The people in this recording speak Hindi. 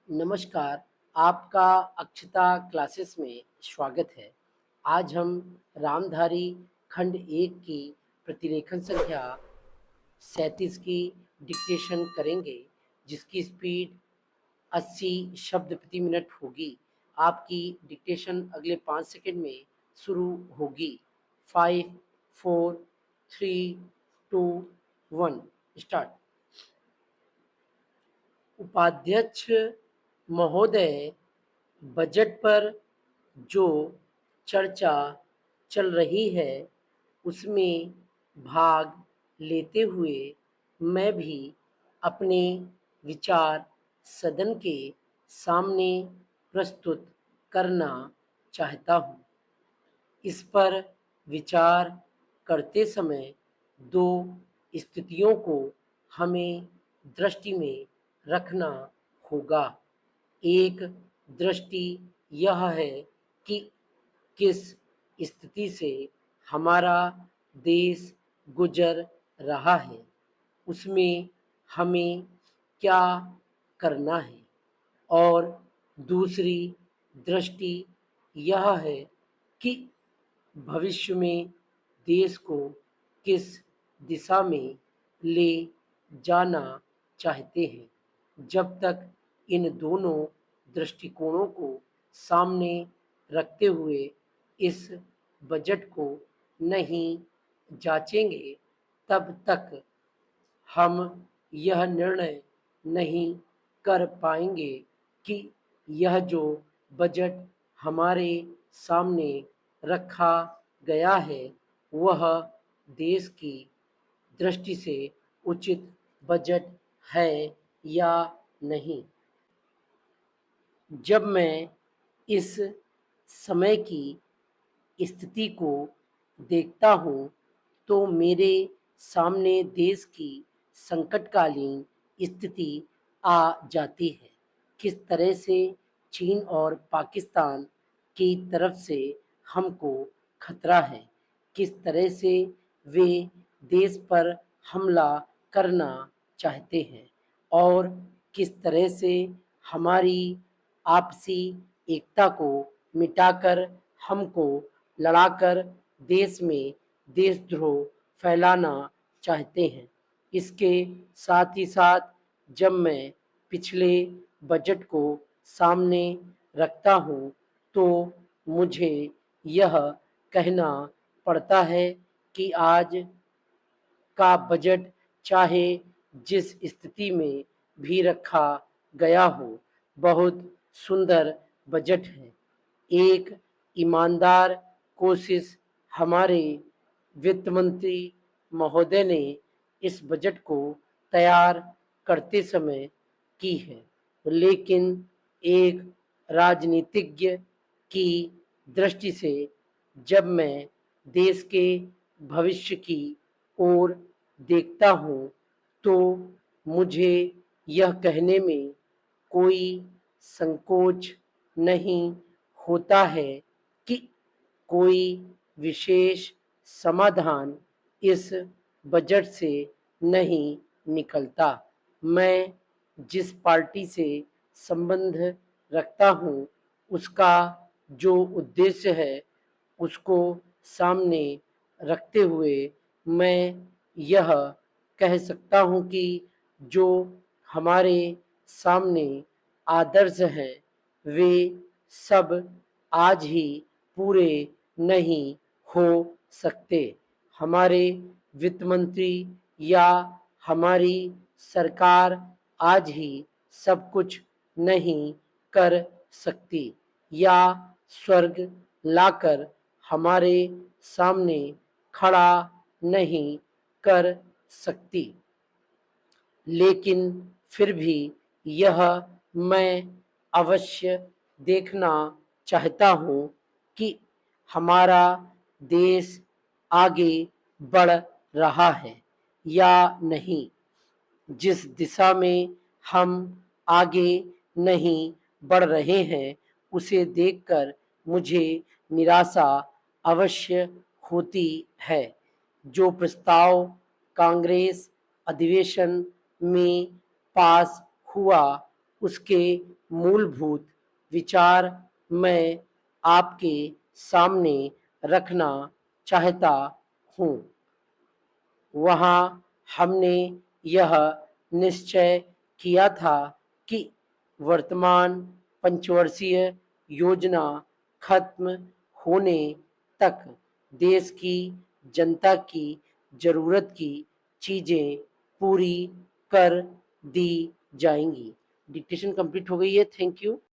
नमस्कार, आपका अक्षता क्लासेस में स्वागत है। आज हम रामधारी खंड 1 की प्रतिरेखन संख्या 37 की डिक्टेशन करेंगे, जिसकी स्पीड 80 शब्द प्रति मिनट होगी। आपकी डिक्टेशन अगले 5 सेकंड में शुरू होगी। 5, 4, 3, 2, 1 स्टार्ट। उपाध्यक्ष महोदय, बजट पर जो चर्चा चल रही है उसमें भाग लेते हुए मैं भी अपने विचार सदन के सामने प्रस्तुत करना चाहता हूँ। इस पर विचार करते समय दो स्थितियों को हमें दृष्टि में रखना होगा। एक दृष्टि यह है कि किस स्थिति से हमारा देश गुजर रहा है, उसमें हमें क्या करना है, और दूसरी दृष्टि यह है कि भविष्य में देश को किस दिशा में ले जाना चाहते हैं। जब तक इन दोनों दृष्टिकोणों को सामने रखते हुए इस बजट को नहीं जांचेंगे, तब तक हम यह निर्णय नहीं कर पाएंगे कि यह जो बजट हमारे सामने रखा गया है वह देश की दृष्टि से उचित बजट है या नहीं। जब मैं इस समय की स्थिति को देखता हूँ तो मेरे सामने देश की संकटकालीन स्थिति आ जाती है। किस तरह से चीन और पाकिस्तान की तरफ से हमको खतरा है, किस तरह से वे देश पर हमला करना चाहते हैं, और किस तरह से हमारी आपसी एकता को मिटाकर हमको लड़ाकर देश में देशद्रोह फैलाना चाहते हैं। इसके साथ ही साथ जब मैं पिछले बजट को सामने रखता हूँ तो मुझे यह कहना पड़ता है कि आज का बजट चाहे जिस स्थिति में भी रखा गया हो, बहुत सुंदर बजट है। एक ईमानदार कोशिश हमारे वित्त मंत्री महोदय ने इस बजट को तैयार करते समय की है, लेकिन एक राजनीतिज्ञ की दृष्टि से जब मैं देश के भविष्य की ओर देखता हूँ तो मुझे यह कहने में कोई संकोच नहीं होता है कि कोई विशेष समाधान इस बजट से नहीं निकलता। मैं जिस पार्टी से संबंध रखता हूँ उसका जो उद्देश्य है उसको सामने रखते हुए मैं यह कह सकता हूँ कि जो हमारे सामने आदर्श हैं वे सब आज ही पूरे नहीं हो सकते। हमारे वित्त मंत्री या हमारी सरकार आज ही सब कुछ नहीं कर सकती या स्वर्ग लाकर हमारे सामने खड़ा नहीं कर सकती, लेकिन फिर भी यह मैं अवश्य देखना चाहता हूँ कि हमारा देश आगे बढ़ रहा है या नहीं। जिस दिशा में हम आगे नहीं बढ़ रहे हैं उसे देखकर मुझे निराशा अवश्य होती है। जो प्रस्ताव कांग्रेस अधिवेशन में पास हुआ उसके मूलभूत विचार मैं आपके सामने रखना चाहता हूँ। वहाँ हमने यह निश्चय किया था कि वर्तमान पंचवर्षीय योजना खत्म होने तक देश की जनता की ज़रूरत की चीज़ें पूरी कर दी जाएंगी। डिक्टेशन कंप्लीट हो गई है। Thank you.